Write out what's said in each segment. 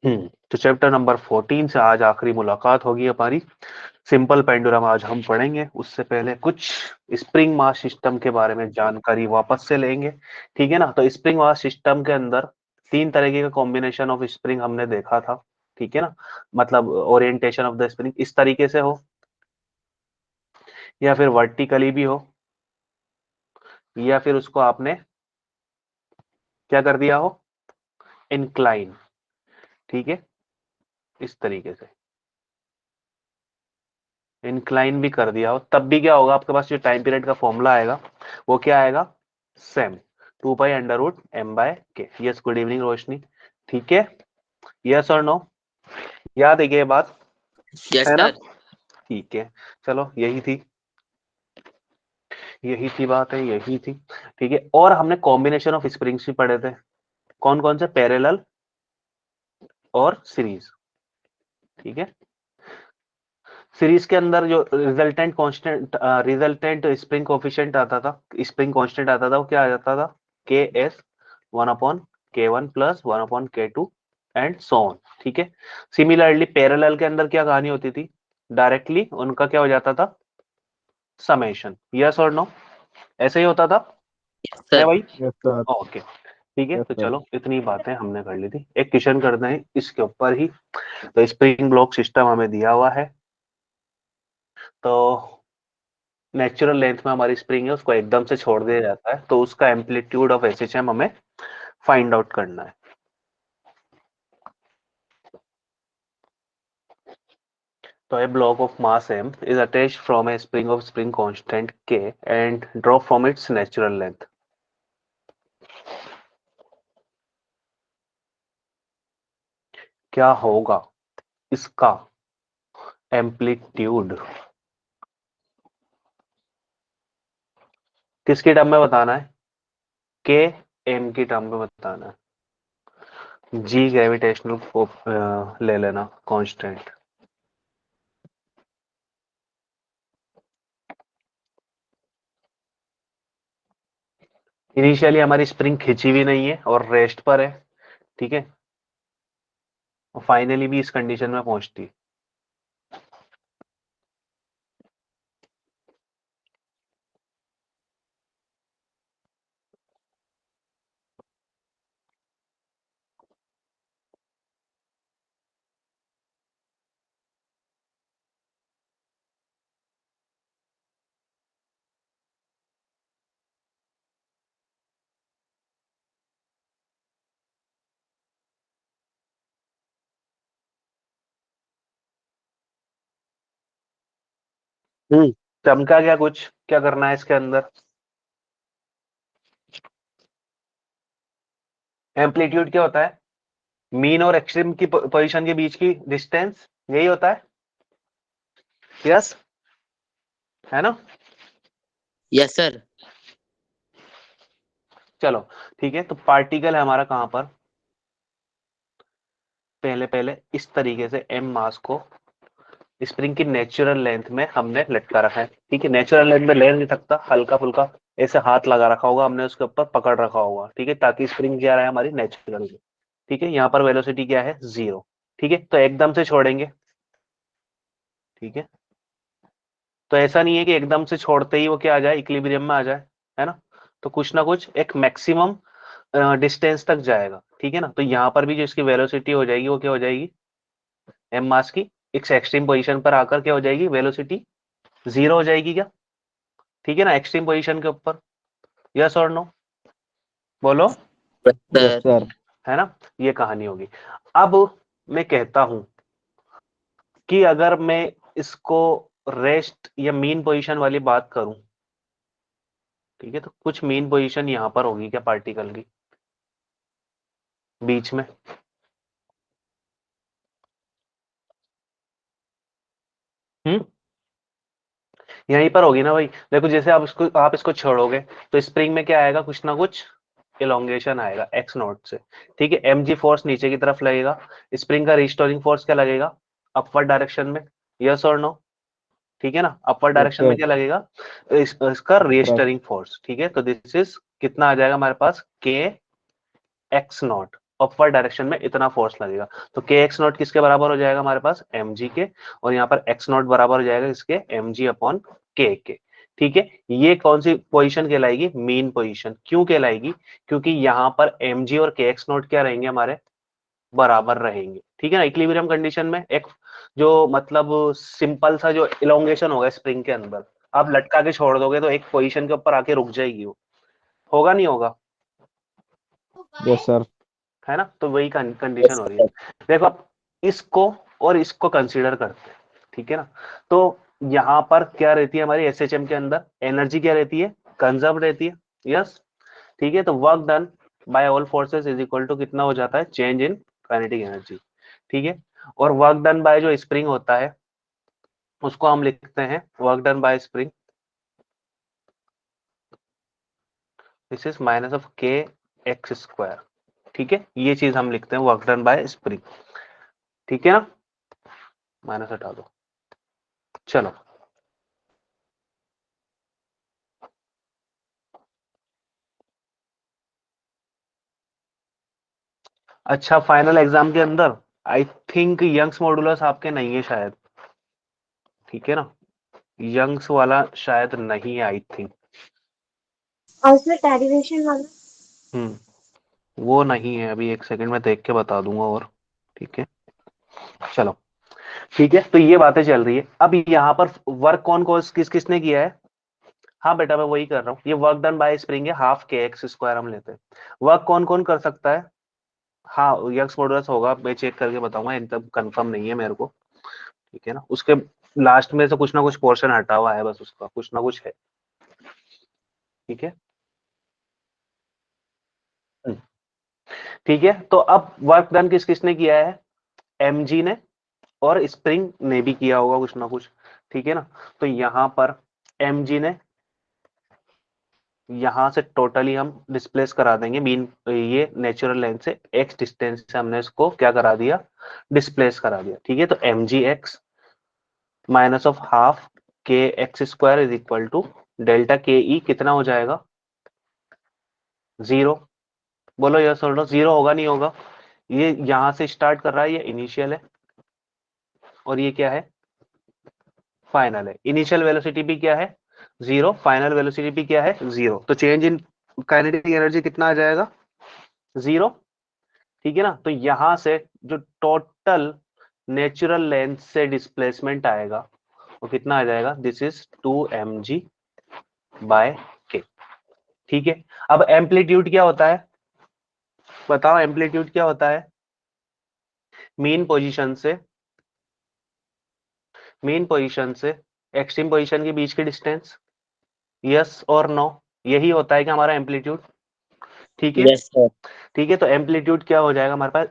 तो chapter number 14 से आज आखिरी मुलाकात होगी हमारी। सिंपल पेंडुलम आज हम पढ़ेंगे, उससे पहले कुछ स्प्रिंग मास सिस्टम के बारे में जानकारी वापस से लेंगे, ठीक है ना। तो स्प्रिंग मास सिस्टम के अंदर 3 तरीके का कॉम्बिनेशन ऑफ स्प्रिंग हमने देखा था, ठीक है ना। मतलब ओरिएंटेशन ऑफ द स्प्रिंग इस तरीके से हो, या फिर वर्टिकली भी हो, या फिर उसको आपने क्या कर दिया हो, इंक्लाइन, ठीक है, इस तरीके से इंक्लाइन भी कर दिया हो, तब भी क्या होगा, आपके पास जो टाइम पीरियड का फॉर्मूला आएगा वो क्या आएगा, same 2 pi under root m/k। Yes, good evening Roshni, ठीक है, यस और नो, याद है ये बात, यस है ना, सर। ठीक है। चलो यही थी बात है, यही थी, ठीक है। और हमने कॉम्बिनेशन ऑफ स्प्रिंग्स भी पढ़े थे, कौन कौन से, पैरेलल और सीरीज, ठीक है। सीरीज के अंदर जो रिजल्टेंट स्प्रिंग कोफिशिएंट आता था, स्प्रिंग कांस्टेंट आता था, वो क्या आ जाता था, KS 1/K1 plus 1/K2 and so on, ठीक है। सिमिलरली पैरेलल के अंदर क्या कहानी होती थी, डायरेक्टली उनका क्या हो जाता था, समेशन। यस और नो, ऐसे ही होता था, यस है सर। भाई, यस सर। ओके, ठीक है। यस तो सर। चलो इतनी बातें हमने कर ली थी, एक क्वेश्चन करते हैं इसके ऊपर ही। तो स्प्रिंग ब्लॉक सिस्टम हमें दिया हुआ है, तो नेचुरल लेंथ में हमारी स्प्रिंग है, उसको एकदम से छोड़ दिया जाता है, तो उसका एम्पलीट्यूड ऑफ एसएचएम हमें फाइंड आउट करना है। तो a block of mass m is attached from a spring of spring constant k and drop from its natural length. क्या होगा इसका एम्पलीट्यूड, किसकी टर्म में बताना है, के एम की टर्म में बताना है। जी ग्रेविटेशनल ले लेना कांस्टेंट, इनिशियली हमारी स्प्रिंग खिंची भी नहीं है और रेस्ट पर है, ठीक है, और फाइनली भी इस कंडीशन में पहुंचती है। चमका क्या, कुछ क्या करना है इसके अंदर, एम्पलीट्यूड क्या होता है, मीन और एक्सट्रीम की पोजीशन के बीच की डिस्टेंस, यही होता है, यस, है ना। Yes sir. चलो ठीक है, तो पार्टिकल है हमारा कहां पर, पहले इस तरीके से एम मास को स्प्रिंग की नेचुरल लेंथ में हमने लटका रखा है, ठीक है। नेचुरल लेंथ में ले नहीं सकता, हल्का फुल्का ऐसे हाथ लगा रखा होगा हमने, उसके ऊपर पकड़ रखा होगा, ठीक है, ताकि स्प्रिंग क्या रहा है हमारी नेचुरल, ठीक है। यहाँ पर वेलोसिटी क्या है, 0, ठीक है। तो एकदम से छोड़ेंगे, ठीक है, तो ऐसा नहीं है कि एकदम से छोड़ते ही वो क्या आ जाए, इक्विलिब्रियम में आ जाए, है ना। तो कुछ ना कुछ एक मैक्सिमम डिस्टेंस तक जाएगा, ठीक है ना। तो यहाँ पर भी जो इसकी वेलोसिटी हो जाएगी वो क्या हो जाएगी, एम मास की एक एक्सट्रीम पोजीशन पर आकर क्या हो जाएगी, वेलोसिटी 0 हो जाएगी क्या, ठीक है ना, एक्सट्रीम पोजीशन के ऊपर। यस और नो, बोलो, यस सर। सर। है ना, ये कहानी होगी। अब मैं कहता हूं कि अगर मैं इसको रेस्ट या मीन पोजीशन वाली बात करूं, ठीक है, तो कुछ मीन पोजीशन यहां पर होगी क्या पार्टिकल की, बीच में, हम्म, यहीं पर होगी ना भाई। देखो जैसे आप इसको छोड़ोगे तो स्प्रिंग में क्या आएगा, कुछ ना कुछ इलोंगेशन आएगा एक्स नॉट से, ठीक है। mg फोर्स नीचे की तरफ लगेगा, स्प्रिंग का रिस्टोरिंग फोर्स क्या लगेगा, अपवर्ड डायरेक्शन में, यस और नो, ठीक है ना, अपवर्ड यस डायरेक्शन में सर। क्या लगेगा, इसका रिस्टोरिंग फोर्स, ठीक है। तो दिस इज कितना आ जाएगा हमारे पास, के एक्स नॉट, अपवर्ड डायरेक्शन में इतना फोर्स लगेगा। तो के एक्स नॉट किसके बराबर हो जाएगा हमारे पास, mg के, और यहाँ पर एक्स नॉट बराबर हो जाएगा इसके mg अपॉन के। ठीक है, ये कौन सी पोजीशन कहलाएगी, मीन पोजीशन। क्यों कहलाएगी, क्योंकि यहाँ पर mg और के एक्स नॉट क्या रहेंगे हमारे, बराबर रहेंगे। ठीक है ना, इक्विलिब्रियम कंडीशन में एक जो मतलब सिंपल सा जो इलोंगेशन होगा स्प्रिंग के अंदर, आप लटका के छोड़ दोगे तो एक पोजीशन के ऊपर आके रुक जाएगी वो, होगा नहीं होगा, यस सर। है ना। तो वही कंडीशन हो रही है। देखो आप इसको और इसको कंसीडर करते हैं, ठीक है ना। तो यहाँ पर क्या रहती है हमारी एसएचएम के अंदर, एनर्जी क्या रहती है, कंजर्व रहती है। यस, ठीक है। तो work done by all forces is equal to कितना हो जाता है, चेंज इन काइनेटिक एनर्जी। ठीक है, और वर्क डन बाय जो स्प्रिंग होता है उसको हम लिखते हैं work done bye spring, this is minus of के एक्स स्क्वायर। ठीक है, ये चीज हम लिखते हैं वर्क डन बाय स्प्रिंग। ठीक है ना, माइनस हटा दो। चलो, अच्छा फाइनल एग्जाम के अंदर आई थिंक यंग्स मॉडुलस आपके नहीं है शायद, ठीक है ना, यंग्स वाला शायद नहीं है आई थिंक। और उसमें डेरिवेशन वाला वो नहीं है, अभी एक सेकंड में देख के बता दूंगा और, ठीक है। चलो, ठीक है, तो ये बातें चल रही है। अब यहाँ पर वर्क कौन कौन किसने किया है, हाँ बेटा मैं वही कर रहा हूँ, ये वर्क डन बाय स्प्रिंग है, हाफ के एक्स स्क्वायर हम लेते हैं। वर्क कौन कौन कर सकता है, हाँ यंग्स मॉडुलस होगा, मैं चेक करके बताऊंगा, एकदम कंफर्म नहीं है मेरे को, ठीक है ना। उसके लास्ट में से कुछ ना कुछ पोर्शन हटा हुआ है, बस उसका कुछ ना कुछ है, ठीक है। हम्म, ठीक है, तो अब वर्क डन किसने किया है, mg ने, और स्प्रिंग ने भी किया होगा कुछ ना कुछ, ठीक है ना। तो यहाँ पर mg ने यहाँ से टोटली हम डिस्प्लेस करा देंगे मीन, ये नेचुरल लेंथ से x डिस्टेंस से हमने इसको क्या करा दिया, डिस्प्लेस करा दिया। ठीक है, तो mg x minus of half k x square is equal to delta k E, कितना हो जाएगा, 0। बोलो यस और नो, 0 होगा नहीं होगा, ये यहां से स्टार्ट कर रहा है, ये इनिशियल है और ये क्या है, फाइनल है। इनिशियल वेलोसिटी भी क्या है, 0, फाइनल वेलोसिटी भी क्या है, 0। तो चेंज इन काइनेटिक एनर्जी कितना आ जाएगा, 0। ठीक है ना, तो यहां से जो टोटल नेचुरल लेंथ से डिस्प्लेसमेंट आएगा वो कितना आ जाएगा, this is 2mg bye K. ठीक है, अब एम्पलीट्यूड क्या होता है, बताओ एम्पलीट्यूड क्या होता है, मीन पोजीशन से एक्सट्रीम पोजीशन के बीच की डिस्टेंस, यस और नो, यही होता है कि हमारा एम्पलीट्यूड। ठीक है, यस सर। ठीक है, तो एम्पलीट्यूड क्या हो जाएगा हमारे पास,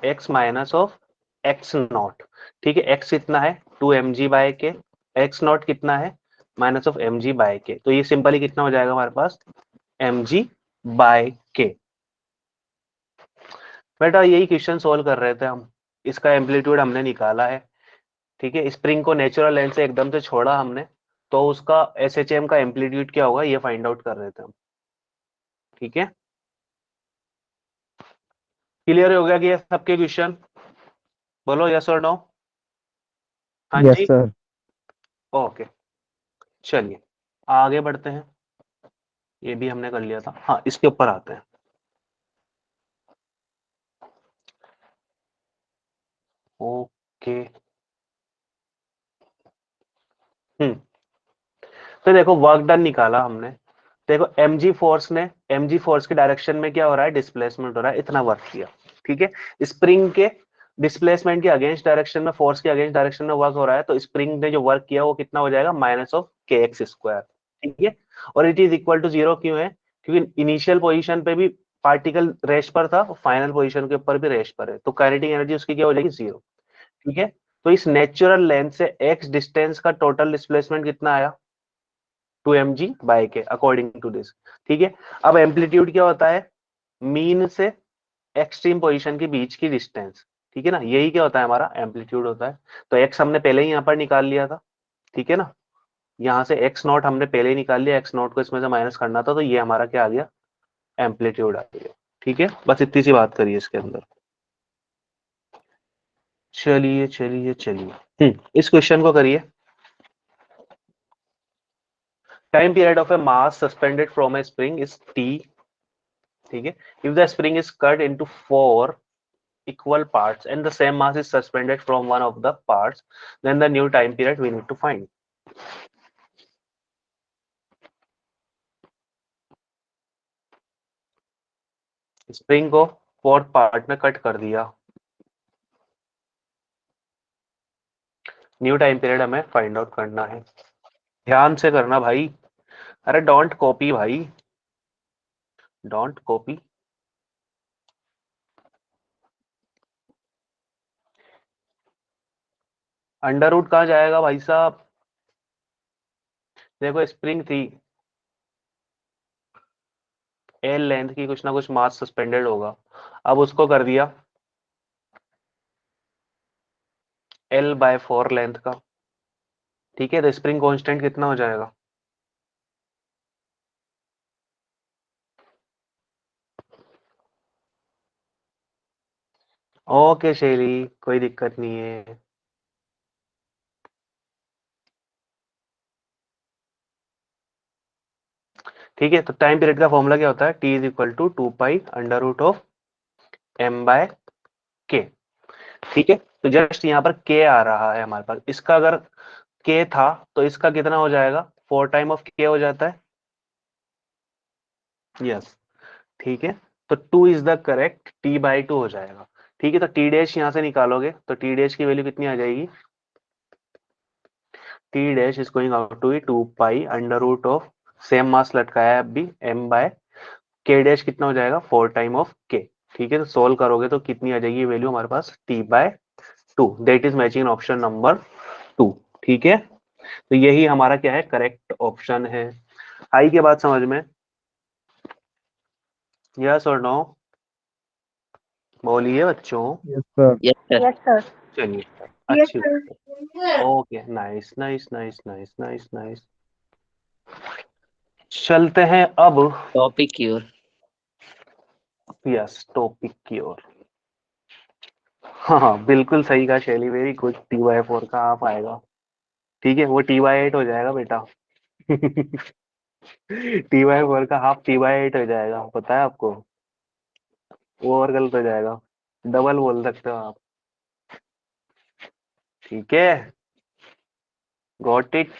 x minus of x not. ठीक है, एक्स कितना है 2mg बाय के, एक्स नॉट कितना है माइनस ऑफ mg बाय के, तो ये सिंपली कितना हो जाएगा हमारे पास, mg बाय के। बेटा यही क्वेश्चन सोल्व कर रहे थे हम, इसका एम्पलीट्यूड हमने निकाला है। ठीक है, स्प्रिंग को नेचुरल लेंथ से एकदम से छोड़ा हमने, तो उसका एसएचएम का एम्पलीट्यूड क्या होगा ये फाइंड आउट कर रहे थे हम। ठीक है, क्लियर हो गया कि ये सबके क्वेश्चन, बोलो यस और नो, हाँ यस जी, सर। ओके। चलिए आगे बढ़ते हैं, ये भी हमने कर लिया था, हाँ इसके ऊपर आते हैं। ओके, हम्म, तो देखो वर्क डन निकाला हमने, देखो mg फोर्स के डायरेक्शन में क्या हो रहा है, डिस्प्लेसमेंट हो रहा है, इतना वर्क किया। ठीक है, स्प्रिंग के डिस्प्लेसमेंट के अगेंस्ट डायरेक्शन में, फोर्स के अगेंस्ट डायरेक्शन में वर्क हो रहा है, तो स्प्रिंग ने जो वर्क किया वो कितना हो जाएगा, माइनस ऑफ के एक्स स्क्वायर। ठीक है, और इट इज इक्वल टू 0 क्यों है, क्योंकि इनिशियल पोजीशन पे भी पार्टिकल रेस्ट पर था, फाइनल पोजीशन के ऊपर भी रेस्ट पर है, तो काइनेटिक एनर्जी उसकी क्या हो जाएगी, 0। ठीक है, तो इस नेचुरल लेंथ से एक्स डिस्टेंस का टोटल डिस्प्लेसमेंट कितना आया, 2mg बाय के अकॉर्डिंग टू दिस। ठीक है, अब एम्पलीट्यूड क्या होता है, मीन से एक्सट्रीम पोजीशन के बीच की डिस्टेंस। ठीक है ना, यही क्या होता है हमारा एम्पलीट्यूड होता है। तो एक्स हमने पहले ही यहाँ पर निकाल लिया था, ठीक है ना, यहाँ से एक्स नॉट हमने पहले ही निकाल लिया, एक्स नॉट को इसमें से माइनस करना था, तो ये हमारा क्या आ गया, एम्पलीट्यूड आ गया। ठीक है, बस इतनी सी बात करिए इसके अंदर। चलिए चलिए चलिए, इस क्वेश्चन को करिए। Time period of A mass suspended from A spring is T. ठीक है, if the spring is cut into 4 equal parts and the same mass is suspended from one of the parts, then the new time period we need to find. Spring को 4 part में cut कर दिया, new time period हमें find out करना है। ध्यान से करना भाई, अरे डोंट कॉपी भाई, डोंट कॉपी। अंडर रूट कहाँ जाएगा भाई साहब? देखो स्प्रिंग थी, एल लेंथ की, कुछ ना कुछ मास सस्पेंडेड होगा। अब उसको कर दिया एल बाय 4 लेंथ का। ठीक है, तो स्प्रिंग कांस्टेंट कितना हो जाएगा? ओके शैली, कोई दिक्कत नहीं है। ठीक है, तो टाइम पीरियड का फॉर्मूला क्या होता है? T is equal to 2 pi under root of M by K. ठीक है, तो जस्ट यहाँ पर के आ रहा है हमारे पास, इसका अगर के था तो इसका कितना हो जाएगा? 4 टाइम ऑफ के हो जाता है। यस, ठीक है, तो 2 is the correct, T by 2 हो जाएगा। ठीक है, तो टी डैश यहाँ से निकालोगे तो टी डैश की वैल्यू कितनी आ जाएगी? T dash is going out to 2 pi under root of, same mass लटकाया है अभी, एम बाय के डैश कितना हो जाएगा? 4 टाइम ऑफ के। ठीक है, तो सोल्व करोगे तो कितनी आ जाएगी वैल्यू हमारे पास? T by 2, that is matching option number 2। ठीक है, तो यही हमारा क्या है? करेक्ट ऑप्शन है। आई के बाद समझ में? यस और नो? बोलिए बच्चों। Yes sir. Yes sir. Yes sir. चलिए, यस अच्छी सर। बात। Okay, nice nice nice nice nice nice. चलते हैं अब टॉपिक की ओर। यस टॉपिक की ओर। हाँ हाँ, बिल्कुल सही कहा शैली, वेरी गुड। टी बाई 4 का हाफ आएगा। ठीक है, वो टी बाई 8 हो जाएगा बेटा। टी बाई 4 का हाफ टी बाई 8 हो जाएगा, पता है आपको? वो और गलत हो जाएगा, डबल बोल सकते हो आप। ठीक है, गॉट इट।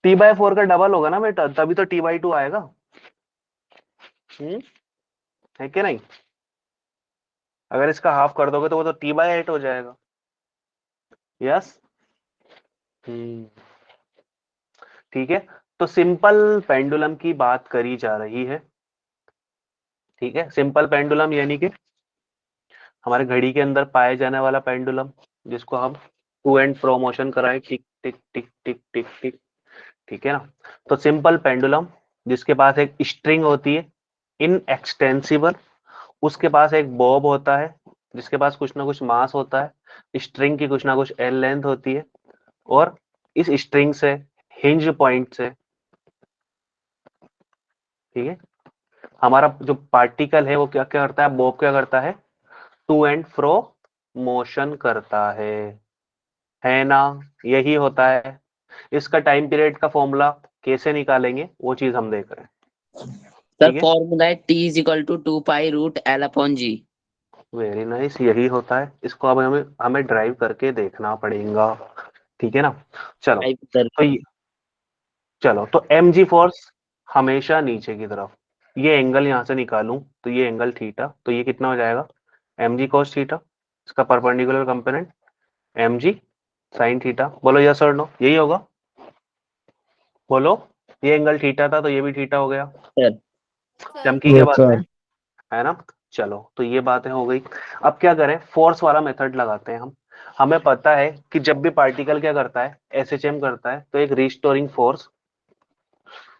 टी बाई 4 का डबल होगा ना बेटा, तभी तो टी बाई 2 आएगा। है कि नहीं? अगर इसका हाफ कर दोगे तो वो तो टी बाई 8 हो जाएगा। यस। ठीक है, तो सिंपल पेंडुलम की बात करी जा रही है। ठीक है, सिंपल पेंडुलम यानी कि हमारे घड़ी के अंदर पाए जाने वाला पेंडुलम, जिसको हम टू एंड फ्रो मोशन कराए, टिक टिक टिक टिक टिक टिक। ठीक है ना? तो सिंपल पेंडुलम जिसके पास एक स्ट्रिंग होती है इनएक्सटेंसिबल, उसके पास एक बॉब होता है जिसके पास कुछ ना कुछ मास होता है, स्ट्रिंग की कुछ ना कुछ एल लेंथ होती है, और इस स्ट्रिंग से, हिंज पॉइंट से, ठीक है, हमारा जो पार्टिकल है वो क्या क्या करता है? बॉब क्या करता है? टू एंड फ्रो मोशन करता है ना? यही होता है। इसका टाइम पीरियड का फॉर्मूला कैसे निकालेंगे वो चीज हम देख रहे हैं। सर ठीक है, फॉर्मूला है T is equal to 2 pi root L upon G. Very nice, यही होता है। इसको अब हमें हमें ड्राइव करके देखना पड़ेगा। ठीक है ना? चलो, तो चलो तो एम जी फोर्स हमेशा नीचे की तरफ, ये एंगल यहां से निकालूं तो ये एंगल थीटा, तो ये कितना हो जाएगा? एम जी कॉस थीटा, इसका परपेंडिकुलर कंपोनेंट एम जी साइन थीटा। बोलो यस और नो, यही होगा? बोलो, ये एंगल थीटा था तो ये भी थीटा हो गया। सर चमकी क्या यस बात सर। है ना? चलो, तो ये बातें हो गई। अब क्या करें? फोर्स वाला मेथड लगाते हैं हम। हमें पता है कि जब भी पार्टिकल क्या करता है, एसएचएम करता है, तो एक रिस्टोरिंग फोर्स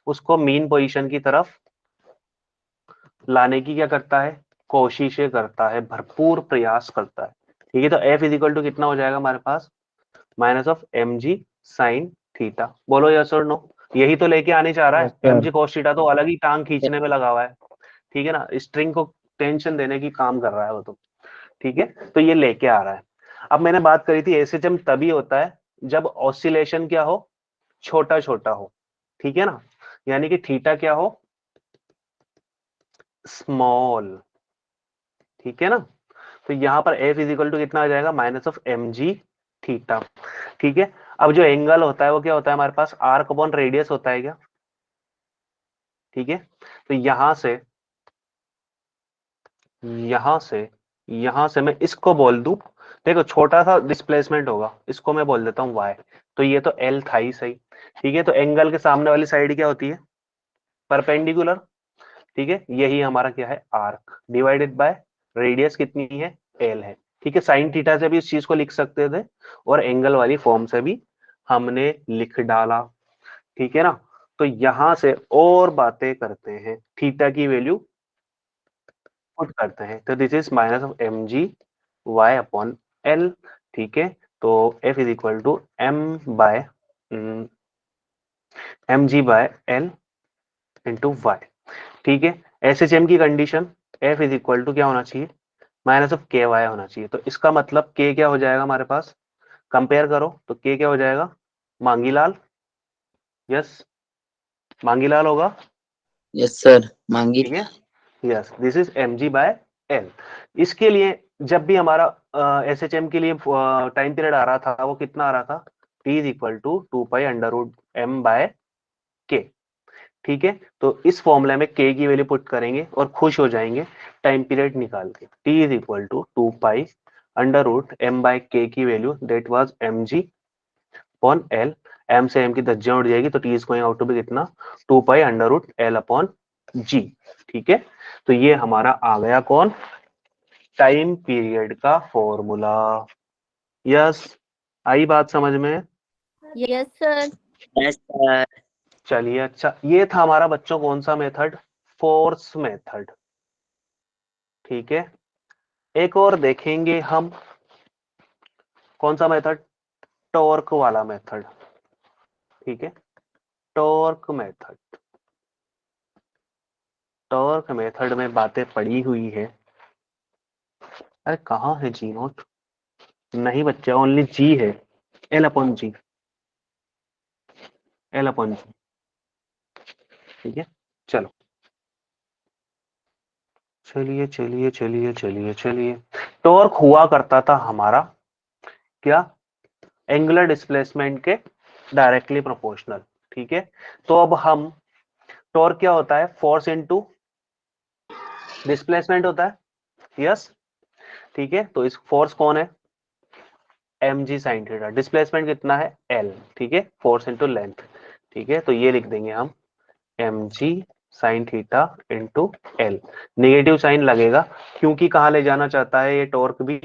उसको मीन पोजीशन की तरफ लाने की क्या करता है? कोशिशें करता है, भरपूर प्रयास करता है। ठीक है, तो एफ इज इक्वल टू कितना हो जाएगा हमारे पास? Minus of M G sine theta. बोलो यस और नो, यही तो लेके आने चाह रहा यस है। M sir. G cos theta तो अलग ही टांग खींचने में लगा हुआ है। ठीक है ना, स्ट्रिंग को टेंशन देने की काम कर रहा है वो तो, ठीक है। तो ये लेके आ रहा है। अब मैंने बात करी थी एसएचएम तभी होता है जब ऑसिलेशन क्या हो, छोटा छोटा हो, ठीक है ना, यानी कि थीटा क्या हो, स्मॉल, ठीक है ना। तो यहाँ पर एफ इज इक्वल टू कितना आ जाएगा, minus of M G theta, ठीक है। अब जो एंगल होता है वो क्या होता है हमारे पास, आर्क अपॉन रेडियस होता है क्या, ठीक है। तो यहां से मैं इसको बोल दूं, देखो छोटा सा डिस्प्लेसमेंट होगा, इसको मैं बोल देता हूँ y, तो ये तो L था ही सही, ठीक है। तो एंगल के सामने वाली साइड क्या होती है, परपेंडिकुलर, ठीक है। यही हमारा क्या है, आर्क डिवाइडेड बाय रेडियस कितनी है, L है, ठीक है। साइन थीटा से भी इस चीज को लिख सकते थे और एंगल वाली फॉर्म से भी हमने लिख डाला, ठीक है ना। तो यहां से और बातें करते हैं, थीटा की वैल्यू पुट करते हैं, तो this is minus of M G Y upon L, ठीक है। तो F is equal to M G by L into Y, ठीक है। एसएचएम की condition F is equal to क्या होना चाहिए, माइनस ऑफ के वाई होना चाहिए। तो इसका मतलब के क्या हो जाएगा हमारे पास, कंपेयर करो तो के क्या हो जाएगा, मांगीलाल, यस मांगीलाल होगा, यस सर, मांगी। ठीक है। Yes, this is M G by L. इसके लिए जब भी हमारा एस एच एम के लिए टाइम पीरियड आ रहा था वो कितना आ रहा था, T is equal to 2 pi under root M by K, ठीक है। तो इस फॉर्मूले में के की वैल्यू पुट करेंगे और खुश हो जाएंगे टाइम पीरियड निकाल के, T is equal to 2 pi under root M by k की value that was m g upon L, m से एम की धज्जियां उड़ जाएगी तो T is going out to be कितना, 2 pi under root L upon g, ठीक है। तो ये हमारा आ गया कौन, टाइम पीरियड का फॉर्मूला, यस आई बात समझ में। Yes sir. Yes sir. चलिए अच्छा, ये था हमारा बच्चों कौन सा मेथड, फोर्स मेथड, ठीक है। एक और देखेंगे हम, कौन सा मेथड, टॉर्क वाला मेथड, ठीक है। टॉर्क मेथड, टॉर्क मेथड में बातें पड़ी हुई है, अरे कहाँ है जी नोट, नहीं बच्चा ओनली जी है, एल अपॉन जी, एल अपॉन जी, ठीक है। चलो चलिए चलिए चलिए चलिए चलिए, टॉर्क हुआ करता था हमारा क्या, एंगुलर डिस्प्लेसमेंट के डायरेक्टली प्रोपोर्शनल, ठीक है। तो अब हम, टॉर्क क्या होता है, फोर्स इनटू डिस्प्लेसमेंट होता है, यस, ठीक है। तो इस फोर्स कौन है, एम जी साइन थीटा, डिस्प्लेसमेंट कितना है एल, ठीक है, फोर्स इनटू लेंथ, ठीक है। तो ये लिख देंगे हम एम जी sine theta into L, negative sign लगेगा क्योंकि कहाँ ले जाना चाहता है ये टॉर्क भी,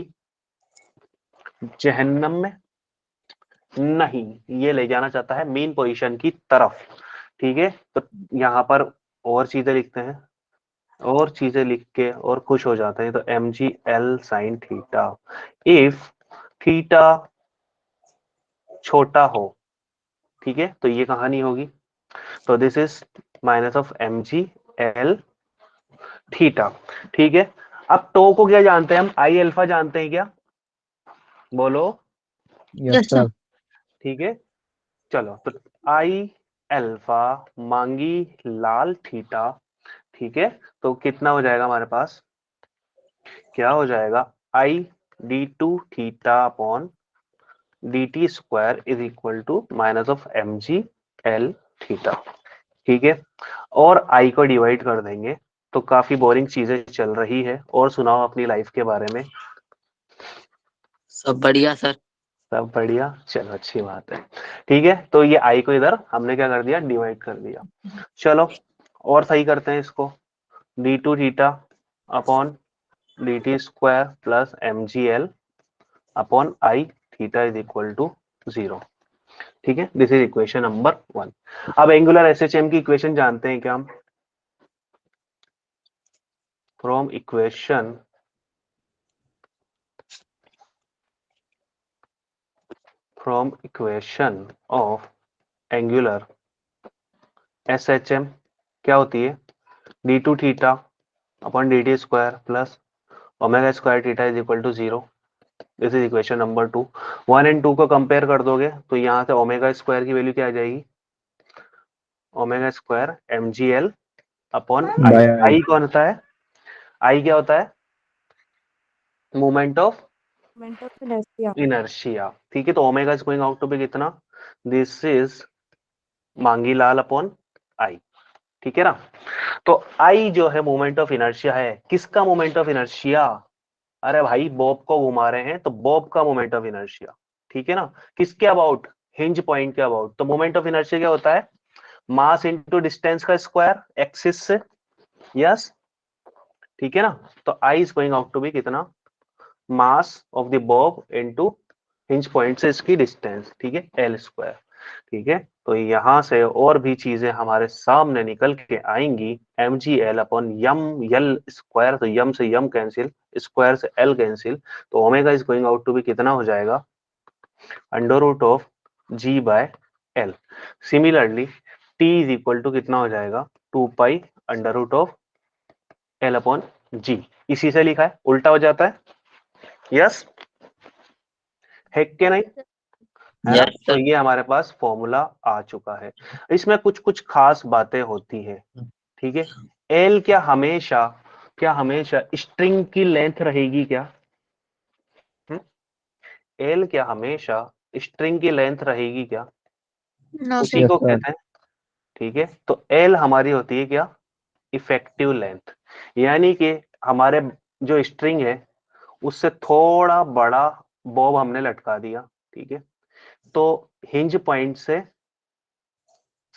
जहन्नम में नहीं, ये ले जाना चाहता है मेन पोजीशन की तरफ, ठीक है। तो यहाँ पर और चीजें लिखते हैं, और चीजें लिख के और खुश हो जाते हैं, तो M ji L sine theta, if theta छोटा हो, ठीक है, तो ये कहानी होगी, तो this is minus of M G L theta, ठीक है। अब टो को क्या जानते हैं हम, आई अल्फा जानते हैं क्या, बोलो, यस सर। ठीक है। चलो तो आई अल्फा मांगी लाल थीटा, ठीक है। तो कितना हो जाएगा हमारे पास, क्या हो जाएगा, I D two theta upon D T square is equal to minus of M G L theta, ठीक है। और आई को डिवाइड कर देंगे, तो काफी बोरिंग चीजें चल रही है, और सुनाओ अपनी लाइफ के बारे में, सब बढ़िया सर। सब बढ़िया, चलो अच्छी बात है, ठीक है। तो ये आई को इधर हमने क्या कर दिया, डिवाइड कर दिया। चलो और सही करते हैं इसको, D two theta upon D T square plus M ji L upon I theta is equal to 0, ठीक है। This is equation number 1। अब एंगुलर एसएचएम की इक्वेशन जानते हैं क्या हम, from equation of angular SHM क्या होती है, D two theta upon D T square plus omega square theta is equal to 0। This is equation number 2। 1 and 2 को कंपेयर कर दोगे तो यहाँ से ओमेगा स्क्वायर की वैल्यू क्या आ जाएगी, omega square mgl upon I. By I. आई कौन होता है, आई क्या होता है, मोमेंट ऑफ इनर्शिया। ठीक है, तो omega is going out to be कितना, दिस इज मांगी लाल अपॉन आई। ठीक है ना, तो आई जो है मोमेंट ऑफ इनर्शिया है, किसका मोमेंट ऑफ इनर्शिया, अरे भाई बॉब को घुमा रहे हैं तो बॉब का मोमेंट ऑफ इनर्शिया। ठीक है ना, किसके अबाउट, हिंज पॉइंट के अबाउट। तो मोमेंट ऑफ इनर्शिया क्या होता है, मास इनटू डिस्टेंस का स्क्वायर एक्सिस से। यस, ठीक है ना, तो I is going out to be कितना, mass of the bob into hinge point से इसकी डिस्टेंस। ठीक है, एल स्क्वायर। ठीक है, तो यहां से और भी चीजें हमारे सामने निकल के आएंगी, एम जी L upon m L square, तो यम से यम कैंसिल, स्क्वायर से एल कैंसिल, तो omega is going out to be कितना हो जाएगा, under root of ji by L. Similarly T is equal to कितना हो जाएगा, 2 pi under root of L upon g. इसी से लिखा है, उल्टा हो जाता है। यस, है क्या नहीं, है ना, यस तो सर। ये हमारे पास फॉर्मूला आ चुका है। इसमें कुछ कुछ खास बातें होती है। ठीक है, एल क्या हमेशा स्ट्रिंग की लेंथ रहेगी क्या, एल क्या हमेशा स्ट्रिंग की लेंथ रहेगी क्या, No, उसी sir. Yes, को sir. कहते हैं। ठीक है, तो एल हमारी होती है क्या, इफेक्टिव लेंथ, यानी कि हमारे जो स्ट्रिंग है उससे थोड़ा बड़ा बॉब हमने लटका दिया। ठीक है, तो हिंज पॉइंट से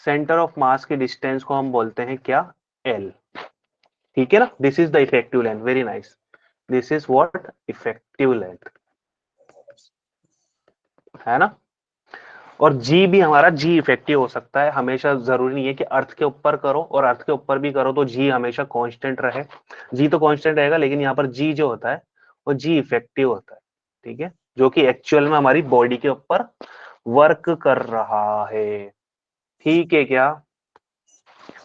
सेंटर ऑफ मास की डिस्टेंस को हम बोलते हैं क्या, एल। ठीक है ना, this is the effective length, very nice, this is what effective length, है ना। और जी भी हमारा जी इफेक्टिव हो सकता है, हमेशा जरूरी नहीं है कि अर्थ के ऊपर करो और अर्थ के ऊपर भी करो तो जी हमेशा कांस्टेंट रहे। जी तो कांस्टेंट रहेगा, लेकिन यहाँ पर जी जो होता है वो जी इफेक्टिव होता है। ठीक है, जो कि एक्चुअल में हमारी बॉडी के ऊपर वर्क कर रहा है। ठीक है क्या,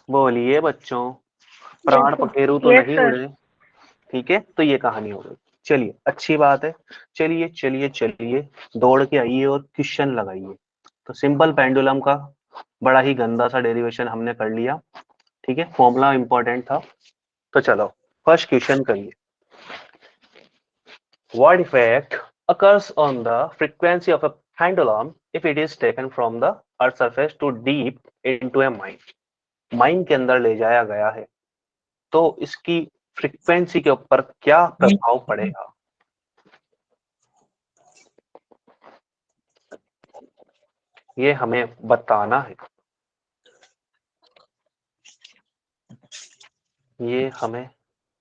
बोलिए बच्चों, प्राण पखेरु तो नहीं उड़े। ठीक है, तो ये कहानी हो गई। चलिए, अच्छी बात है, चलिए चलिए चलिए, दौड़ के आइए और क्वेश्चन लगाइए। तो सिंपल पेंडुलम का बड़ा ही गंदा सा डेरिवेशन हमने कर लिया। ठीक है, फॉर्मूला इंपॉर्टेंट था, तो चलो फर्स्ट क्वेश्चन करिए। What effect occurs on the frequency of a pendulum if it is taken from the earth surface to deep into a mine। Mine के अंदर ले जाया गया है तो इसकी फ्रीक्वेंसी के ऊपर क्या प्रभाव पड़ेगा, ये हमें बताना है, ये हमें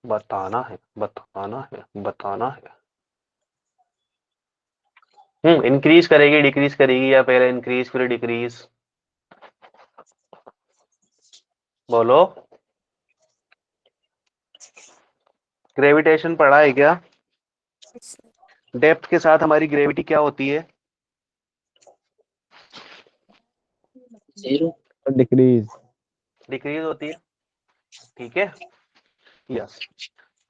बताना है, बताना है, बताना है। इंक्रीज करेगी डिक्रीज करेगी, या पहले इंक्रीज फिर डिक्रीज, बोलो। ग्रेविटेशन पढ़ा है क्या, डेप्थ के साथ हमारी ग्रेविटी क्या होती है, जीरो। Decrease. डिक्रीज होती है। ठीक है, यस,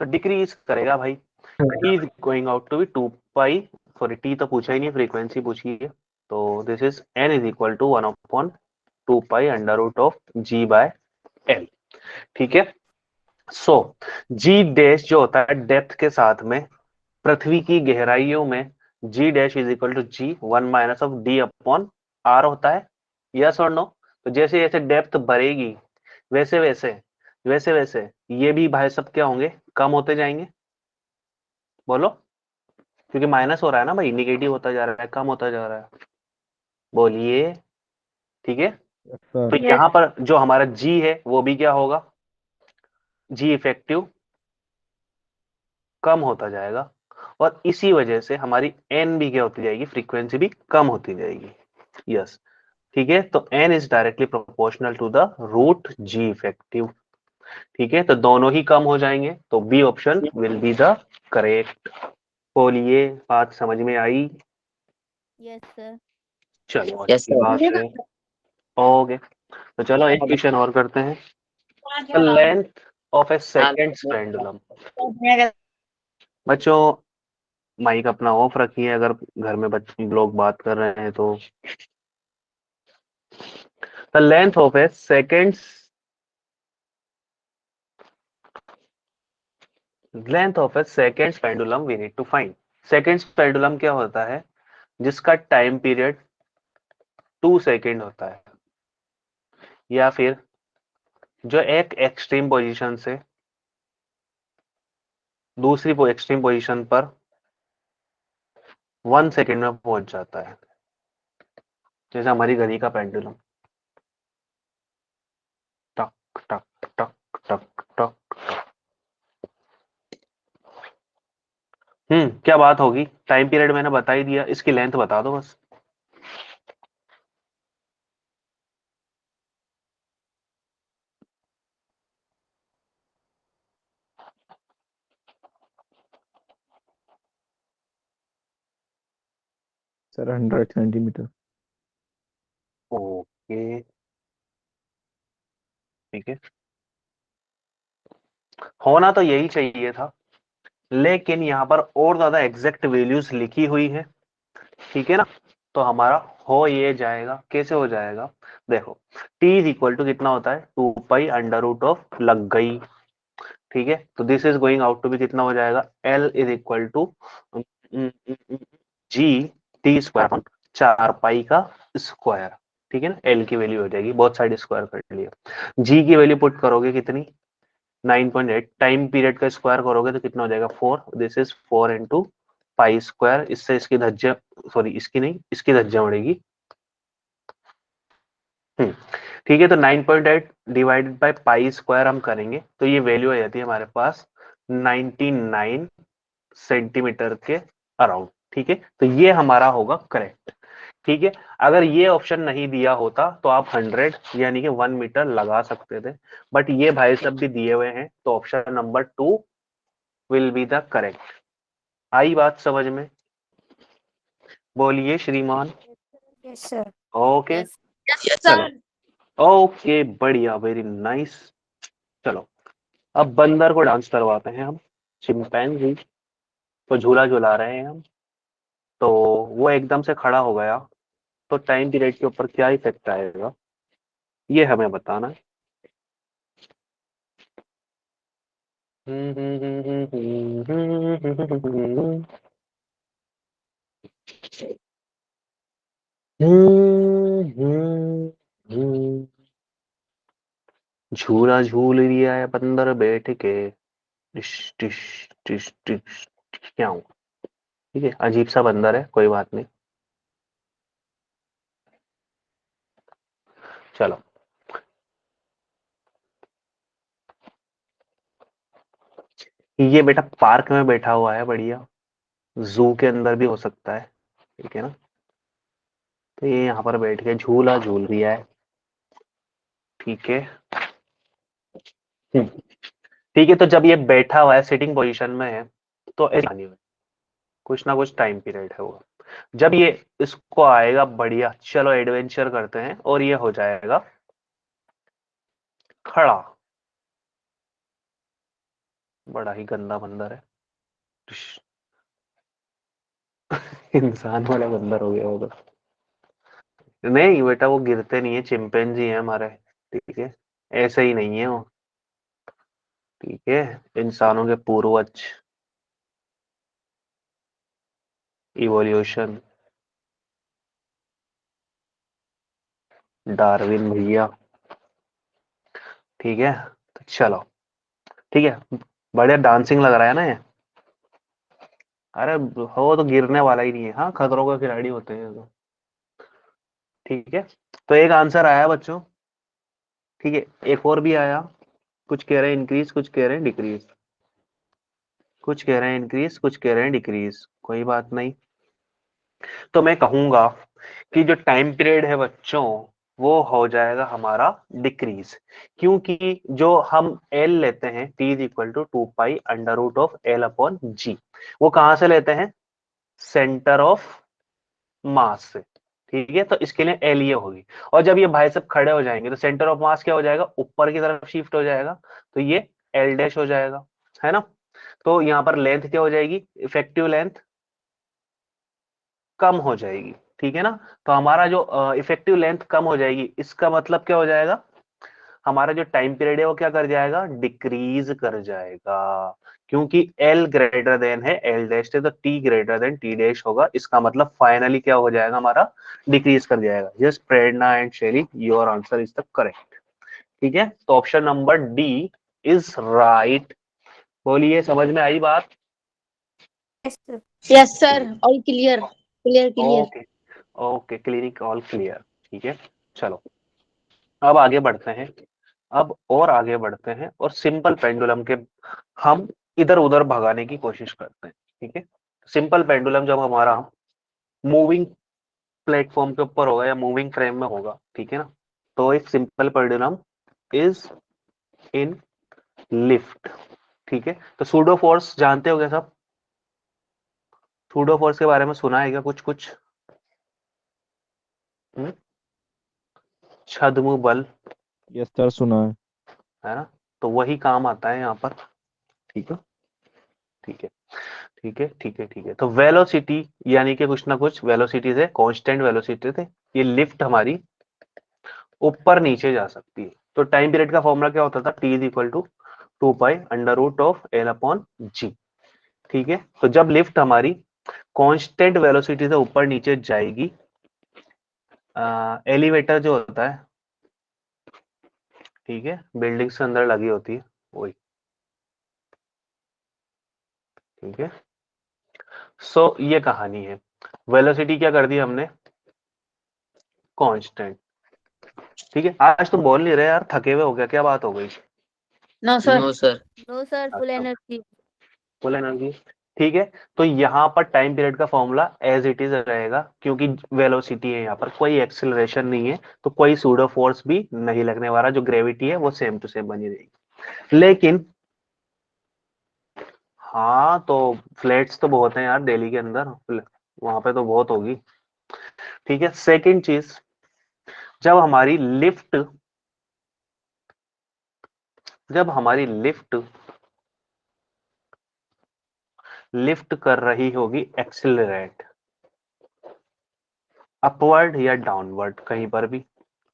तो डिक्रीज करेगा भाई। T is going out to be 2 pi, sorry T तो पूछा ही नहीं, फ्रीक्वेंसी पूछी है, तो this is N is equal to 1 upon 2 pi under root of ji by L. ठीक है, सो जी डैश जो होता है डेप्थ के साथ में पृथ्वी की गहराइयों में, g dash is equal to g 1 minus of d upon R होता है। यस और नो, तो जैसे जैसे डेप्थ बढ़ेगी वैसे वैसे ये भी भाई सब क्या होंगे, कम होते जाएंगे, बोलो, क्योंकि माइनस हो रहा है ना भाई, निगेटिव होता जा रहा है, कम होता जा रहा है, बोलिए। ठीक है, Yes, sir. तो यहाँ पर जो हमारा जी है वो भी क्या होगा, जी इफेक्टिव कम होता जाएगा, और इसी वजह से हमारी एन भी क्या होती जाएगी, फ्रीक्वेंसी भी कम होती जाएगी। यस, ठीक है, तो N is directly proportional to the root G effective. ठीक है, तो दोनों ही कम हो जाएंगे, तो B option will be the correct. बोलिए, बात समझ में आई, Yes, sir. चलो यस अच्छी सर। बात है। ओके, तो चलो एक क्वेश्चन और करते हैं। Length of A second pendulum. बच्चों माइक अपना ऑफ रखिए अगर घर में लोग बात कर रहे हैं तो। The length of a seconds length of a seconds pendulum we need to find. Seconds pendulum क्या होता है? जिसका टाइम पीरियड 2 सेकेंड होता है, या फिर जो एक एक्सट्रीम पोजीशन से दूसरी एक्सट्रीम पोजीशन पर 1 सेकेंड में पहुंच जाता है, जैसे हमारी घड़ी का पेंडुलम। टक टक टक टक टक। क्या बात होगी? टाइम पीरियड मैंने बता ही दिया, इसकी लेंथ बता दो बस। Sir 100 centimetre. ओके ठीक है, होना तो यही चाहिए था, लेकिन यहाँ पर और ज्यादा एग्जैक्ट वैल्यूज लिखी हुई है, ठीक है ना। तो हमारा हो ये जाएगा, कैसे हो जाएगा? देखो t इज इक्वल टू कितना होता है? 2 पाई अंडर रूट ऑफ लग गई, ठीक है। तो this is going out to be कितना हो जाएगा? l is equal to G T square 4 pi का स्क्वायर, ठीक है ना। l की वैल्यू हो जाएगी, बहुत साइड स्क्वायर कर लिया। g की वैल्यू पुट करोगे कितनी? 9.8। टाइम पीरियड का स्क्वायर करोगे तो कितना हो जाएगा? 4। This is 4 into pi square. इससे इसकी धज्जियां, सॉरी इसकी नहीं, इसकी धज्जियां उड़ेगी। ठीक है, तो 9.8 डिवाइडेड बाय पाई स्क्वायर हम करेंगे तो ये वैल्यू आ जाती है हमारे पास 99 सेंटीमीटर के अराउंड, ठीक है। तो ये हमारा होगा करेक्ट, ठीक है। अगर ये ऑप्शन नहीं दिया होता तो आप 100 यानी कि 1 मीटर लगा सकते थे, बट ये भाई सब भी दिए हुए हैं, तो option number 2 will be the correct. आई बात समझ में? बोलिए श्रीमान। Yes, sir. Okay Yes. चलो, ओके बढ़िया, वेरी नाइस। चलो अब बंदर को डांस करवाते हैं हम। चिंपैंजी को झूला झूला रहे हैं हम, तो वो एकदम से खड़ा हो गया, तो टाइम पीरियड के ऊपर क्या इफेक्ट आएगा ये हमें बताना है। झूला झूल लिया है बंदर बैठ के, टिश टिश टिश टिश। क्या हूँ? ठीक है, अजीब सा बंदर है, कोई बात नहीं। चलो ये बेटा पार्क में बैठा हुआ है, बढ़िया। जू के अंदर भी हो सकता है, ठीक है ना। तो ये यहाँ पर बैठ के झूला झूल रहा है, ठीक है। ठीक है, तो जब ये बैठा हुआ है सिटिंग पोजीशन में है, तो ऐसा नहीं होगा, कुछ ना कुछ टाइम पीरियड है होगा। जब ये इसको आएगा, बढ़िया चलो एडवेंचर करते हैं, और ये हो जाएगा खड़ा। बड़ा ही गंदा बंदर है। इंसान वाला बंदर हो गया होगा। नहीं बेटा वो गिरते नहीं है, चिंपैंजी है हमारे, ठीक है। ऐसे ही नहीं है वो, ठीक है। इंसानों के पूर्वज, इवोल्यूशन, डार्विन भैया, ठीक है। तो चलो ठीक है, बढ़िया डांसिंग लग रहा है ना ये। अरे हो तो गिरने वाला ही नहीं है, हाँ खतरों के खिलाड़ी होते हैं तो, ठीक है। तो एक आंसर आया बच्चों, ठीक है। एक और भी आया, कुछ कह रहे हैं इंक्रीज, कुछ कह रहे हैं डिक्रीज, कुछ कह रहे हैं इंक्रीज, कुछ कह रहे हैं डिक्रीज, कोई बात नहीं। तो मैं कहूंगा कि जो टाइम पीरियड है बच्चों, वो हो जाएगा हमारा डिक्रीज, क्योंकि जो हम एल लेते हैं T is equal to 2 pi under root of L upon g, वो कहां से लेते हैं? सेंटर ऑफ मास से, ठीक है। तो इसके लिए एल ये होगी, और जब ये भाई सब खड़े हो जाएंगे तो सेंटर ऑफ मास क्या हो जाएगा? ऊपर की तरफ शिफ्ट हो जाएगा, तो ये एल डैश हो जाएगा, है ना। तो यहाँ पर लेंथ क्या हो जाएगी, इफेक्टिव लेंथ कम हो जाएगी, ठीक है ना। तो हमारा जो इफेक्टिव लेंथ कम हो जाएगी, इसका मतलब क्या हो जाएगा, हमारा जो टाइम पीरियड है वो क्या कर जाएगा, डिक्रीज कर जाएगा, क्योंकि एल ग्रेटर देन है एल डैश है, तो T greater than T dash होगा, इसका मतलब फाइनली क्या हो जाएगा, हमारा डिक्रीज कर जाएगा। Yes Prerna and Sheri, your answer is the correct. ठीक है, तो option number D is right. बोलिए, समझ में आई बात। Yes sir, all clear, clear clear. Okay, okay, clinic all clear. ठीक है, चलो अब आगे बढ़ते हैं। अब और आगे बढ़ते हैं और सिंपल पेंडुलम के हम इधर उधर भगाने की कोशिश करते हैं। ठीक है, सिंपल पेंडुलम जब हमारा मूविंग प्लेटफॉर्म के ऊपर होगा या मूविंग फ्रेम में होगा, ठीक है ना, तो एक simple pendulum is in lift. ठीक है, तो सूडो फोर्स जानते हो क्या सब, सूडो फोर्स के बारे में सुना है क्या कुछ कुछ। हम्म? छद्म बल, यस सर, सुना है ना, तो वही काम आता है यहाँ पर। ठीक है, ठीक है, ठीक है, ठीक है, ठीक है। तो वेलोसिटी यानी कि कुछ ना कुछ वेलोसिटी से, कांस्टेंट वेलोसिटी से ये लिफ्ट हमारी ऊपर नीचे जा सकती है। तो टाइम पीरियड का फॉर्मूला क्या होता था, T is equal to 2 pi under root of L upon g. ठीक है, तो जब लिफ्ट हमारी कांस्टेंट वेलोसिटी से ऊपर नीचे जाएगी, एलिवेटर जो होता है, ठीक है, बिल्डिंग्स के अंदर लगी होती है वही। ठीक है, सो ये कहानी है। वेलोसिटी क्या कर दी हमने, कांस्टेंट। ठीक है, आज तुम बोल नहीं रहे यार, थके हुए हो गया, क्या बात हो गई। No sir. No sir. No sir, full अच्छा, एनर्जी। Full energy. ठीक है, तो यहाँ पर टाइम पीरियड का फॉर्मूला एज इट इज रहेगा, क्योंकि वेलोसिटी है, यहाँ पर कोई एक्सेलरेशन नहीं है, तो कोई सूडो फोर्स भी नहीं लगने वाला, जो ग्रेविटी है वो सेम टू सेम बनी रहेगी। लेकिन हाँ, तो फ्लैट्स तो बहुत हैं यार दिल्ली के अंदर, वहां पे तो बहुत होगी। ठीक है, सेकंड चीज, जब हमारी लिफ्ट जब हमारी लिफ्ट लिफ्ट कर रही होगी एक्सिलरेट, अपवर्ड या डाउनवर्ड कहीं पर भी।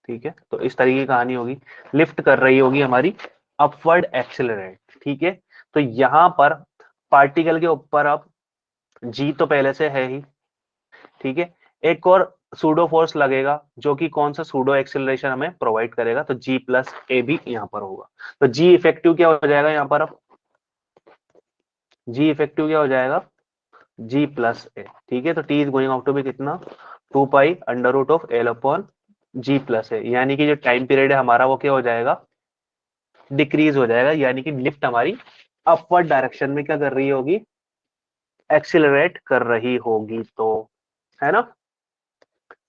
ठीक है, तो इस तरीके की कहानी होगी, लिफ्ट कर रही होगी हमारी अपवर्ड एक्सिलरेट। ठीक है, तो यहां पर पार्टिकल के ऊपर अब जी तो पहले से है ही। ठीक है, एक और सूडो फोर्स लगेगा, जो कि कौन सा सूडो एक्सिलरेशन हमें प्रोवाइड करेगा, तो जी प्लस ए भी यहां पर होगा। तो जी इफेक्टिव क्या हो जाएगा यहाँ पर, अब जी इफेक्टिव क्या हो जाएगा, जी प्लस ए। ठीक है, तो T is going out to be कितना, 2 pi under root of L upon ji plus A, यानी कि जो टाइम पीरियड है हमारा वो क्या हो जाएगा, डिक्रीज हो जाएगा, यानी कि लिफ्ट हमारी अपवर्ड डायरेक्शन में क्या कर रही होगी, एक्सिलरेट कर रही होगी, तो है ना।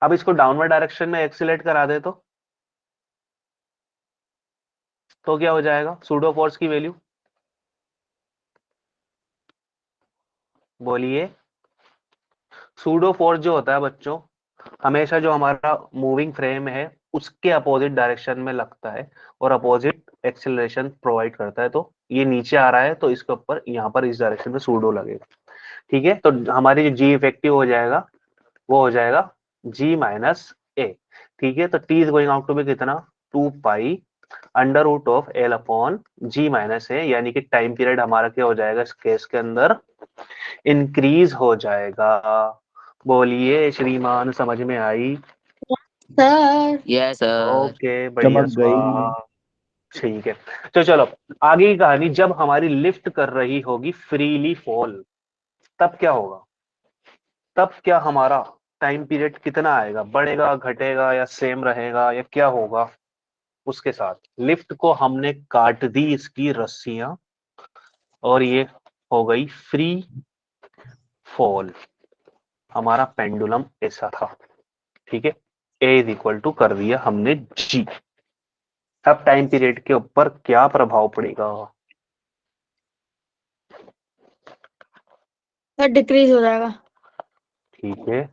अब इसको डाउनवर्ड डायरेक्शन में एक्सिलेट करा दे तो क्या हो जाएगा, सूडो फोर्स की वैल्यू बोलिए। सूडो फोर्स जो होता है बच्चों, हमेशा जो हमारा मूविंग फ्रेम है उसके अपोजिट डायरेक्शन में लगता है और अपोजिट एक्सेलरेशन प्रोवाइड करता है। तो ये नीचे आ रहा है तो इसके ऊपर यहाँ पर इस डायरेक्शन में सूडो लगेगा। ठीक है, तो हमारी जो जी इफेक्टिव हो जाएगा वो हो जाएगा जी माइनस ए। ठीक है, तो T is going out to be कितना, 2 pi under root of L upon g minus A, यानी कि टाइम पीरियड हमारा क्या हो जाएगा इस केस के अंदर, इंक्रीज हो जाएगा। बोलिए श्रीमान, समझ में आई। Sir yes sir. ओके, बढ़िया चमक गई। स्वाहा। ठीक है, तो चलो आगे की कहानी, जब हमारी लिफ्ट कर रही होगी फ्रीली फॉल, तब क्या होगा, तब क्या हमारा टाइम पीरियड कितना आएगा, बढ़ेगा घटेगा या सेम रहेगा या क्या होगा। उसके साथ लिफ्ट को हमने काट दी इसकी रस्सियां और ये हो गई फ्री फॉल, हमारा पेंडुलम ऐसा था। ठीक है, ए इज इक्वल टू कर दिया हमने जी। अब टाइम पीरियड के ऊपर क्या प्रभाव पड़ेगा, सर डिक्रीज हो जाएगा। ठीक है,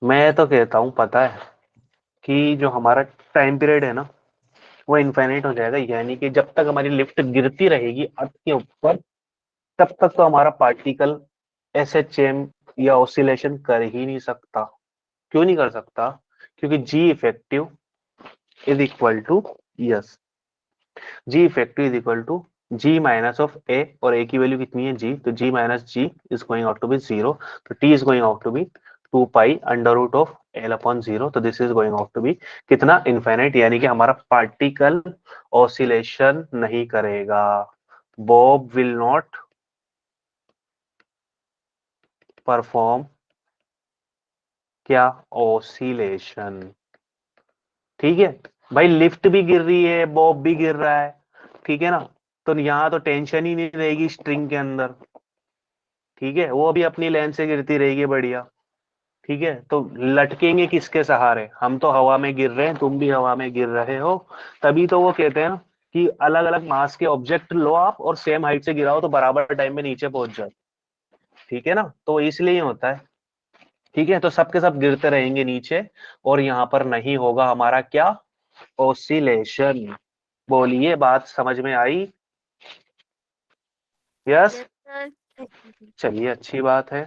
मैं तो कहता हूं पता है कि जो हमारा टाइम पीरियड है ना वो इनफाइनाइट हो जाएगा, यानी कि जब तक हमारी लिफ्ट गिरती रहेगी अर्थ के ऊपर तब तक तो हमारा पार्टिकल एसएचएम या ऑसिलेशन कर ही नहीं सकता। क्यों नहीं कर सकता? क्योंकि g effective is equal to, yes, g effective is equal to g minus of A, और ए की वैल्यू कितनी है जी, तो g minus g is going out to be 0, तो T is going out to be 2 pi under root of L upon 0, तो this is going out to be कितना, infinite, यानी कि हमारा पार्टिकल ऑसिलेशन नहीं करेगा। बॉब विल नॉट परफॉर्म क्या, oscillation. ठीक है भाई, लिफ्ट भी गिर रही है, बॉब भी गिर रहा है, ठीक है ना, तो यहाँ तो टेंशन ही नहीं रहेगी स्ट्रिंग के अंदर, ठीक है, वो भी अपनी लाइन से गिरती रहेगी बढ़िया। ठीक है, तो लटकेंगे किसके सहारे, हम तो हवा में गिर रहे हैं, तुम भी हवा में गिर रहे हो, तभी तो वो कहते हैं ना कि अलग अलग मास के ऑब्जेक्ट लो आप और सेम हाइट से गिराओ तो बराबर टाइम में नीचे पहुंच जाए, ठीक है ना, तो इसलिए ही होता है। ठीक है, तो सबके सब गिरते रहेंगे नीचे और यहाँ पर नहीं होगा हमारा क्या, ऑसिलेशन। बोलिए, बात समझ में आई? Yes, Yes, sir. चलिए अच्छी बात है,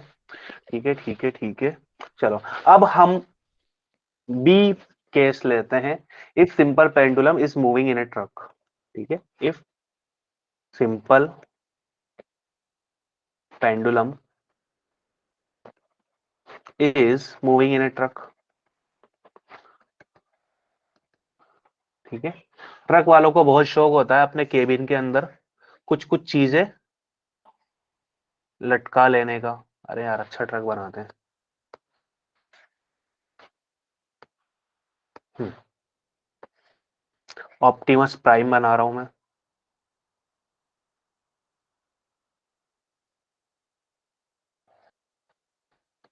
ठीक है ठीक है ठीक है। चलो अब हम बी केस लेते हैं, if simple pendulum is moving in A truck. ठीक है, if simple pendulum is moving in A truck. ठीक है, ट्रक वालों को बहुत शौक होता है अपने केबिन के अंदर कुछ कुछ चीजें लटका लेने का। अरे यार, अच्छा ट्रक बनाते हैं। ऑप्टिमस प्राइम बना रहा हूं मैं।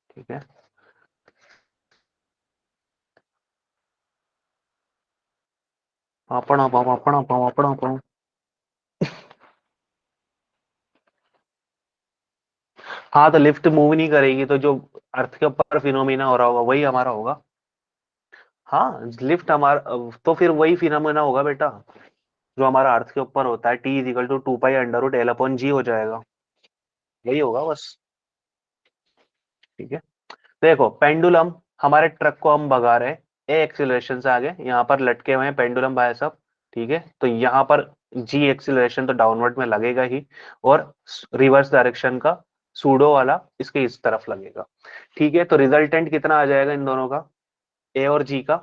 ठीक है, अपना पाओ अपना पाओ अपना पाओ। हाँ, तो लिफ्ट मूव नहीं करेगी तो जो अर्थ के ऊपर फिनोमिना हो रहा होगा वही हमारा होगा। हाँ, लिफ्ट हमारा, तो फिर वही फिनोमिना होगा बेटा जो हमारा अर्थ के ऊपर होता है, T is equal to 2 pi under root L upon g हो जाएगा, वही होगा बस। ठीक है, देखो पेंडुलम, हमारे ट्रक को हम भगा रहे हैं ए एक्सिलरेशन से आगे, यहाँ पर लटके हुए हैं पेंडुलम भाई साहब। ठीक है, तो यहाँ पर जी एक्सिलरेशन तो डाउनवर्ड में लगेगा ही, और रिवर्स डायरेक्शन का सूडो वाला इसके इस तरफ लगेगा। ठीक है, तो रिजल्टेंट कितना आ जाएगा इन दोनों का, ए और जी का,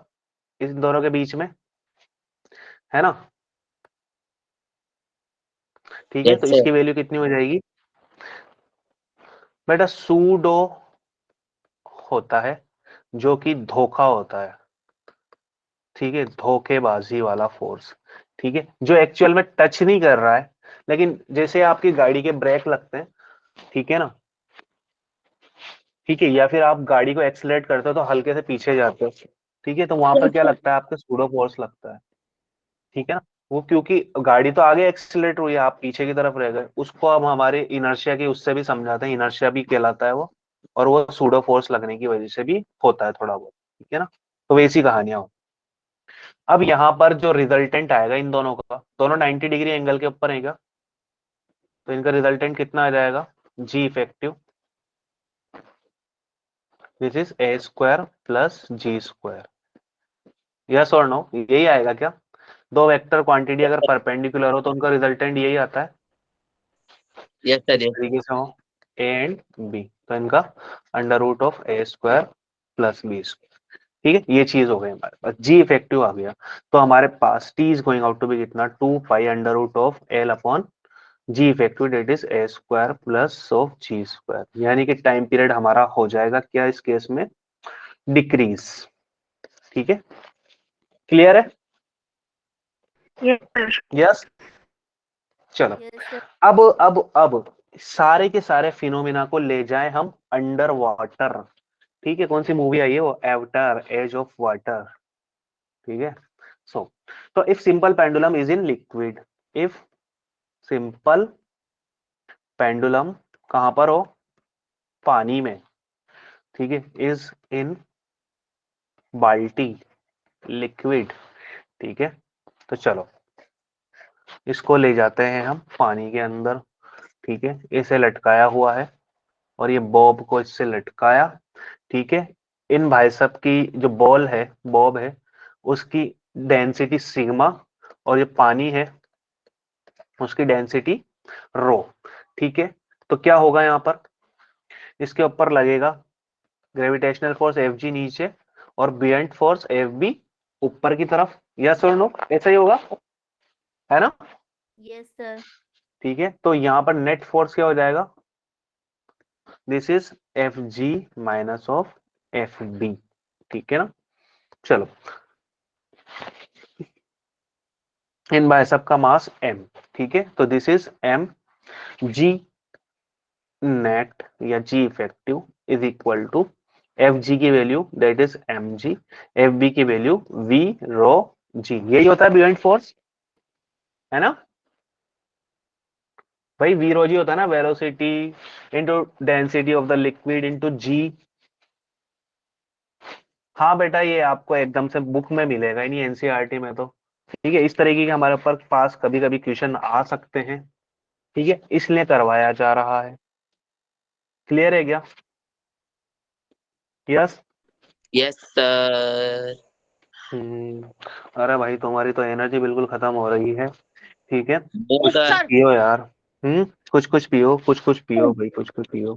इन दोनों के बीच में, है ना। ठीक है, यस तो सर। इसकी वैल्यू कितनी हो जाएगी बेटा, सूडो होता है जो कि धोखा होता है, ठीक है, धोखेबाजी वाला फोर्स। ठीक है, जो एक्चुअल में टच नहीं कर रहा है, लेकिन जैसे आपकी गाड़ी के ब्रेक लगते हैं, ठीक है ना, ठीक है, या फिर आप गाड़ी को एक्सीलरेट करते हो तो हल्के से पीछे जाते हो, ठीक है, तो वहां पर क्या लगता है, आपका सूडो फोर्स लगता है, ठीक है ना, वो क्योंकि गाड़ी तो आगे एक्सीलरेट हुई है, आप पीछे की तरफ रह गए, उसको हम हमारे इनर्शिया की उससे भी समझाते हैं, इनर्शिया भी कहलाता है वो, और वो सूडो फोर्स लगने की वजह से भी होता है थोड़ा बहुत, ठीक है ना, तो वैसी कहानियां हो। अब यहाँ पर जो रिजल्टेंट आएगा इन दोनों का, दोनों 90 डिग्री एंगल के ऊपर है क्या, तो इनका रिजल्टेंट कितना आ जाएगा, g effective this is A square plus g square. Yes और नो, यही आएगा क्या, दो वेक्टर क्वांटिटी अगर परपेंडिकुलर हो तो उनका रिजल्टेंट यही आता है, यस इस सर। यस तरीके से हो, ए एंड बी, तो इनका under root of A square plus B square. ठीक है, ये चीज हो गई हमारे पास, जी इफेक्टिव आ गया, तो हमारे पास T is going out to be कितना, 2 pi under root of L upon g effective, that is A square plus of g square, यानी कि टाइम पीरियड हमारा हो जाएगा क्या इस केस में, डिक्रीज। ठीक है, क्लियर है? यस, चलो Yes, sir. अब सारे के सारे फिनोमिना को ले जाएं हम अंडर वाटर। ठीक है, कौन सी मूवी आई है वो, एवटर एज ऑफ वाटर। ठीक है, सो तो if simple pendulum is in liquid, if simple pendulum कहां पर हो, पानी में, ठीक है, इज इन बाल्टी, लिक्विड, ठीक है, तो चलो इसको ले जाते हैं हम पानी के अंदर, ठीक है। इसे लटकाया हुआ है और ये बॉब को इससे लटकाया, ठीक है। इन भाई साहब की जो बॉब है उसकी डेंसिटी सिग्मा और ये पानी है उसकी डेंसिटी रो, ठीक है। तो क्या होगा यहाँ पर, इसके ऊपर लगेगा ग्रेविटेशनल फोर्स एफ जी नीचे और बियंट फोर्स एफ बी ऊपर की तरफ, यस और नो, ऐसा ही होगा, है ना। Yes, sir. ठीक है, तो यहाँ पर नेट फोर्स क्या हो जाएगा, this is F G minus of F B, ठीक है ना। चलो इन बाय सब का मास m, ठीक है। तो this is m g net या g effective is equal to F G की value that is M g, F B की वैल्यू v रो g, यही होता है बियॉन्ड फोर्स, है ना भाई। v रो g होता है ना, velocity into density of the liquid into g। हाँ बेटा, ये आपको एकदम से बुक में मिलेगा ही नहीं, एनसीईआरटी में तो, ठीक है। इस तरीके के हमारे ऊपर पास कभी कभी क्वेश्चन आ सकते हैं, ठीक है, इसलिए करवाया जा रहा है। क्लियर है क्या, यस। Yes sir. अरे भाई तुम्हारी तो एनर्जी बिल्कुल खत्म हो रही है, ठीक है। नो कुछ सर। पियो यार, कुछ कुछ पियो, कुछ पियो भाई, कुछ पियो।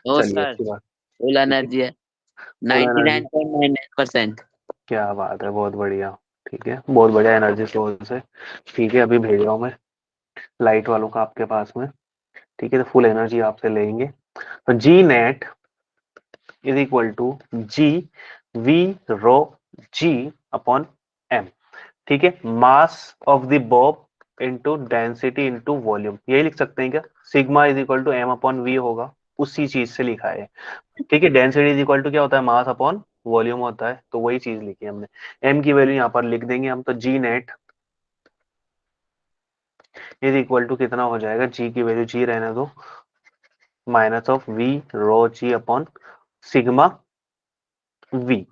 नो चलिए सर, अच्छी बात, फुल ठीक है। एनर्जी है, फुल एनर्जी, 99.99%। क्या बात है, बहुत बढ़िया, ठीक है, बहुत बढ़िया एनर्जी सोर्स है, ठीक है। अभी भेज रहा हूँ मैं लाइट वालों का आपके पास में, ठीक है। तो फुल एनर्जी आपसे लेंगे, तो जी net is equal to g V rho ji upon m, ठीक है। Mass of the bob into density into volume, यही लिख सकते हैं क्या, sigma is equal to m upon V होगा, उसी चीज से लिखा है, ठीक है। डेंसिटी इज इक्वल टू क्या होता है, मास अपॉन वॉल्यूम होता है, तो वही चीज लिखी है हमने। एम की वैल्यू यहाँ पर लिख देंगे हम, तो जी नेट इज इक्वल टू कितना हो जाएगा, जी की वैल्यू जी रहने दो, minus of V rho ji upon sigma V,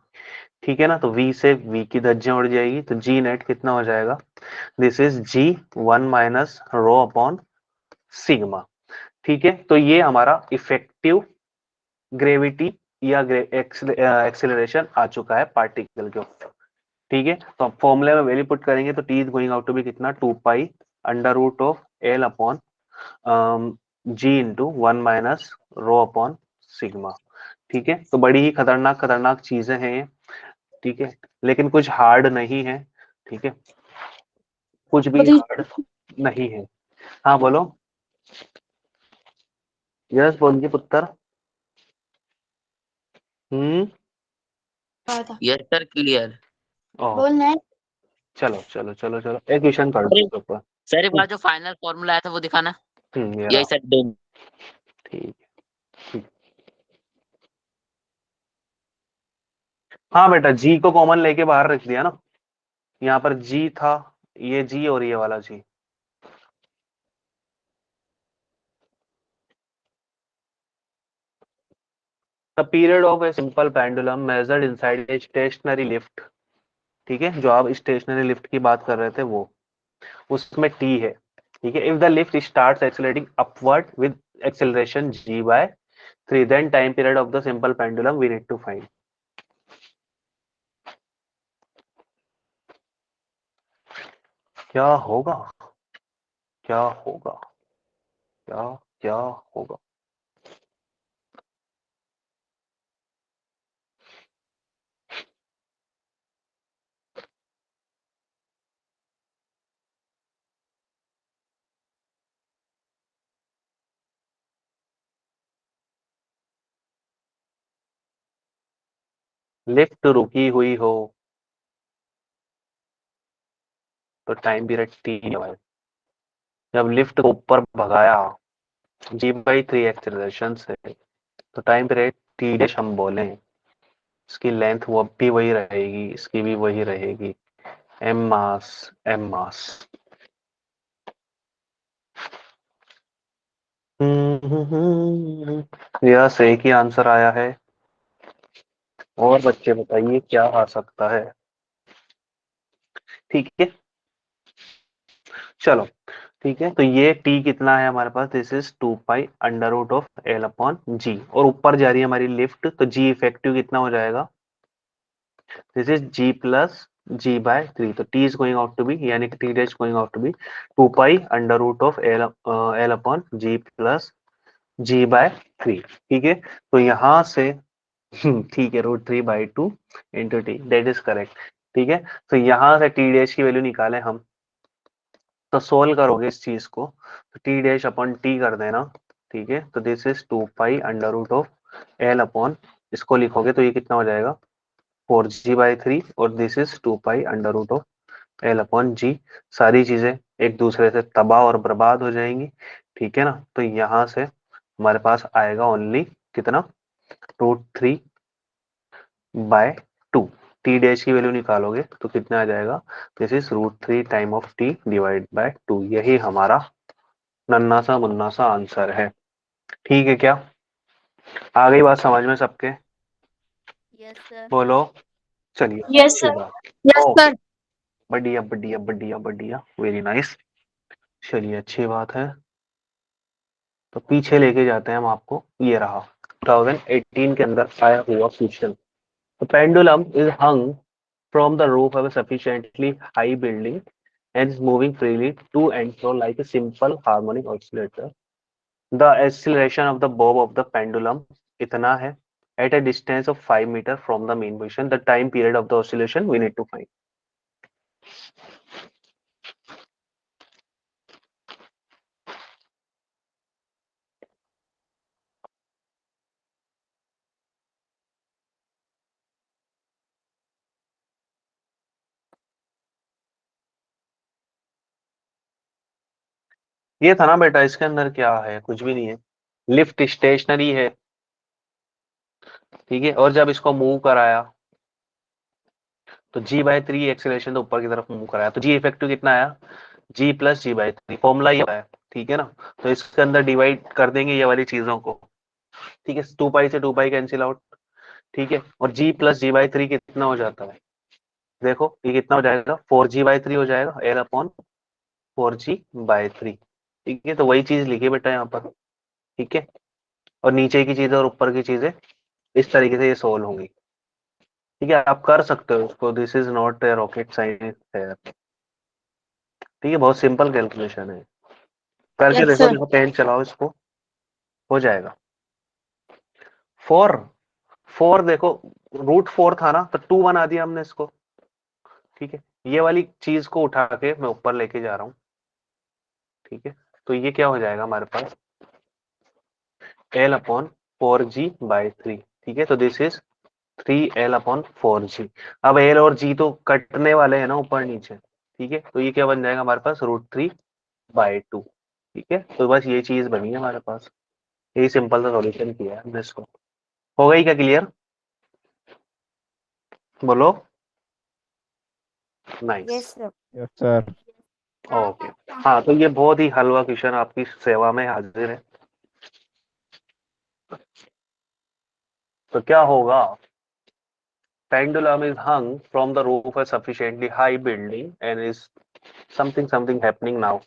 ठीक है ना। तो v से v की धज्जियां उड़ जाएगी, तो g नेट कितना हो जाएगा, this is g 1 minus rho upon sigma, ठीक है। तो ये हमारा इफेक्टिव ग्रेविटी या एक्सेलरेशन आ चुका है पार्टिकल के ऊपर, ठीक है। तो अब फॉर्मूले में वैल्यू पुट करेंगे, तो t is going out to be कितना, 2 pi under root of L upon G into 1 minus rho upon sigma, ठीक है। तो बड़ी ही खतरनाक खतरनाक चीजें हैं ये, ठीक है, लेकिन कुछ हार्ड नहीं है, ठीक है, कुछ भी हार्ड नहीं है। हाँ बोलो, यस बोलिए पुत्र। हम्म यस सर, क्लियर। ओ बोलना है। चलो चलो चलो चलो, एक क्वेश्चन कर दो इसके ऊपर। सर एक बार जो फाइनल फॉर्मूला आया था वो दिखाना। ये यही रहा, सर, दो। ठीक ठीक। हाँ बेटा, जी को कॉमन लेके बाहर रख दिया ना, यहाँ पर जी था, ये जी और ये वाला g. The period of a simple pendulum measured inside a stationary lift, ठीक है, जो आप स्टेशनरी लिफ्ट की बात कर रहे थे वो, उसमें टी है, ठीक है। If the lift starts accelerating upward with acceleration g by 3, then time period of the simple pendulum we need to find। क्या होगा, क्या होगा, क्या क्या होगा, लिफ्ट रुकी हुई हो तो टाइम पीरियड टी है, जब लिफ्ट को ऊपर भगाया g/3 एक्सेलरेशन से, तो टाइम पीरियड टी डैश हम बोले, इसकी लेंथ वो भी वही रहेगी, इसकी भी वही रहेगी, एम मास, एम मास। यह सही की आंसर आया है, और बच्चे बताइए क्या आ सकता है, ठीक है। चलो ठीक है, तो ये t कितना है हमारे पास, this is 2 pi under root of L upon g, और ऊपर जा रही है हमारी लिफ्ट, तो g इफेक्टिव कितना हो जाएगा, this is g plus g by 3, तो t is going out to be, यानी कि t dash going out to be 2 pi under root of L upon ji plus g by 3। ठीक है, तो यहाँ से ठीक है, √3/2 into T, that is correct. ठीक है, तो यहाँ से टी डैश की वैल्यू निकालें हम, तो सोल्व करोगे इस चीज को, तो टी डैश अपॉन टी कर देना। ठीक है, तो this is 2 pi under root of L upon, इसको लिखोगे तो ये कितना हो जाएगा 4g/3, और this is 2 pi under root of L upon g. सारी चीजें एक दूसरे से तबाह और बर्बाद हो जाएंगी। ठीक है ना, तो यहाँ से हमारे पास आएगा ओनली कितना, √3/2। टी डैश की वैल्यू निकालोगे तो कितना आ जाएगा, this is √3 time of T divide by 2। यही हमारा नन्ना सा मुन्ना सा आंसर है। ठीक है क्या, आ गई बात समझ में सबके, Yes, sir. बोलो। चलिए Yes, अच्छी sir. बात, Yes, ओके, sir. बढ़िया बढ़िया बढ़िया बढ़िया, वेरी नाइस। चलिए अच्छी बात है, तो पीछे लेके जाते हैं हम आपको, ये रहा 2018 के अंदर आया हुआ question. The pendulum is hung from the roof of a sufficiently high building and is moving freely to and fro like a simple harmonic oscillator. The acceleration of the bob of the pendulum इतना है at a distance of 5 meter from the main position. The time period of the oscillation we need to find. ये था ना बेटा, इसके अंदर क्या है, कुछ भी नहीं है, लिफ्ट स्टेशनरी है। ठीक है, और जब इसको मूव कराया तो g/3 एक्सेलरेशन तो ऊपर की तरफ मूव कराया, तो g इफेक्टिव कितना आया, g प्लस g/3, फॉर्मूला ये है। ठीक है ना, तो इसके अंदर डिवाइड कर देंगे ये वाली चीजों को। ठीक है, 2 पाई से 2 पाई कैंसिल आउट। ठीक है, और g प्लस g/3 कितना हो जाता है, देखो ये कितना हो जाएगा, 4g/3 हो जाएगा, एल अपॉन 4g/3। ठीक है, तो वही चीज लिखी बेटा यहाँ पर। ठीक है, और नीचे की चीजें और ऊपर की चीजें इस तरीके से ये सोल्व होंगी। ठीक है, आप कर सकते हो इसको, this is not a rocket science है। ठीक है, बहुत सिंपल कैलकुलेशन है, करके Yes, देखो, sir. देखो पेन चलाओ इसको, हो जाएगा। फोर, फोर देखो, √4 था ना, तो 2 बना दिया हमने इसको। ठीक है, ये वाली चीज को उठा के मैं ऊपर लेके जा रहा हूँ। ठीक है, तो ये क्या हो जाएगा हमारे पास, एल अपॉन 4g/3। ठीक है, तो दिस इज 3l/4g। अब एल और जी तो कटने वाले हैं ना ऊपर नीचे। ठीक है, तो ये क्या बन जाएगा हमारे पास, √3/2। ठीक है, तो बस ये चीज बनी है हमारे पास, यही सिंपल सा सॉल्यूशन किया है हमने इसको। हो गई क्या क्लियर, बोलो। Nice, Yes, sir. Yes, sir. Okay. हाँ, तो ये बहुत ही हलवा क्वेश्चन आपकी सेवा में हाजिर है। तो क्या होगा, pendulum is hung from the roof of a sufficiently high building and is something happening now.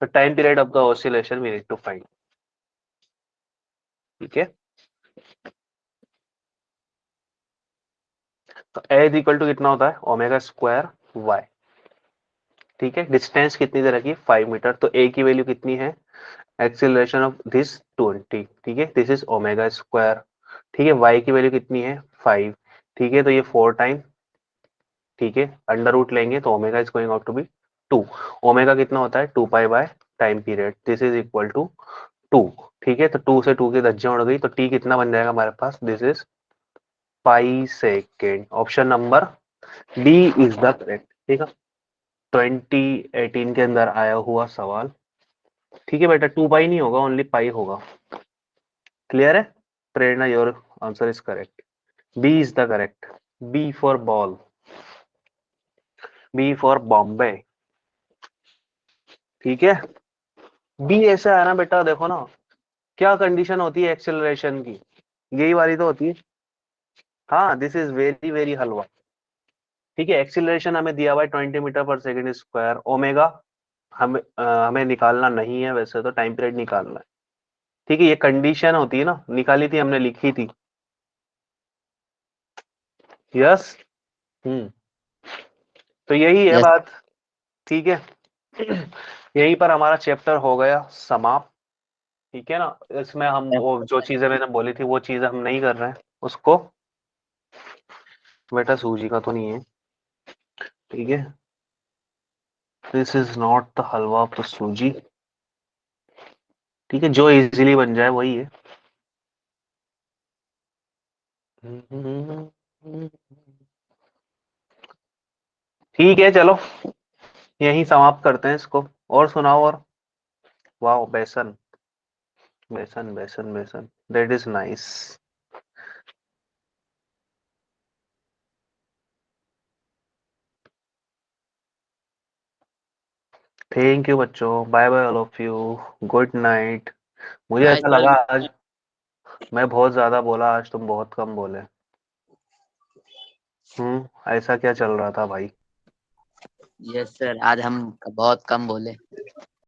The time period of the oscillation we need to find. ठीक है, तो A इज इक्वल टू कितना होता है, ω²y। ठीक है, distance कितनी दे रखी, 5 मीटर, तो A की वैल्यू कितनी है, एक्सीलरेशन ऑफ दिस 20। ठीक है, दिस इज ω²। ठीक है, y की वैल्यू कितनी है, 5। ठीक है, तो ये 4 टाइम, ठीक है, अंडर रूट लेंगे तो omega is going out to be 2। Omega कितना होता है, 2 pi by time period, this is equal to 2। ठीक है, तो 2 से 2 की धज्जियां उड़ गई, तो टी कितना बन जाएगा हमारे पास, this is pi second. Option number B is the correct. ठीक है, 2018 के अंदर आया हुआ सवाल। ठीक है बेटा, 2 पाई नहीं होगा, ओनली पाई होगा। क्लियर है Prerna, your answer is correct, B is the correct, B for ball, B for Bombay. ठीक है, बी ऐसा है ना बेटा, देखो ना क्या कंडीशन होती है एक्सेलरेशन की, यही वाली तो होती है। हाँ, दिस इज वेरी वेरी हलवा। ठीक है, एक्सेलरेशन हमें दिया हुआ है 20 मीटर पर सेकेंड स्क्वायर, ओमेगा हमें निकालना नहीं है, वैसे तो टाइम पीरियड निकालना है। ठीक है, ये कंडीशन होती है ना, निकाली थी हमने, लिखी थी। यस। तो यही है Yes. बात। ठीक है। यहीं पर हमारा चैप्टर हो गया समाप्त। ठीक है ना, इसमें हम वो जो चीजें मैंने बोली थी वो चीजें हम नहीं कर रहे हैं उसको। बेटा सूजी का तो नहीं है, ठीक है। This is not the halwa of the सूजी। ठीक है, जो इजीली बन जाए वही है। ठीक है, चलो यहीं समाप्त करते हैं इसको। और सुनाओ। और वाह, बेसन बेसन बेसन बेसन, that is nice. Thank you बच्चों, bye bye all of you, good night. मुझे Hi, ऐसा sir. लगा आज मैं बहुत ज्यादा बोला, आज तुम बहुत कम बोले। ऐसा क्या चल रहा था भाई? Yes, sir. आज हम बहुत कम बोले।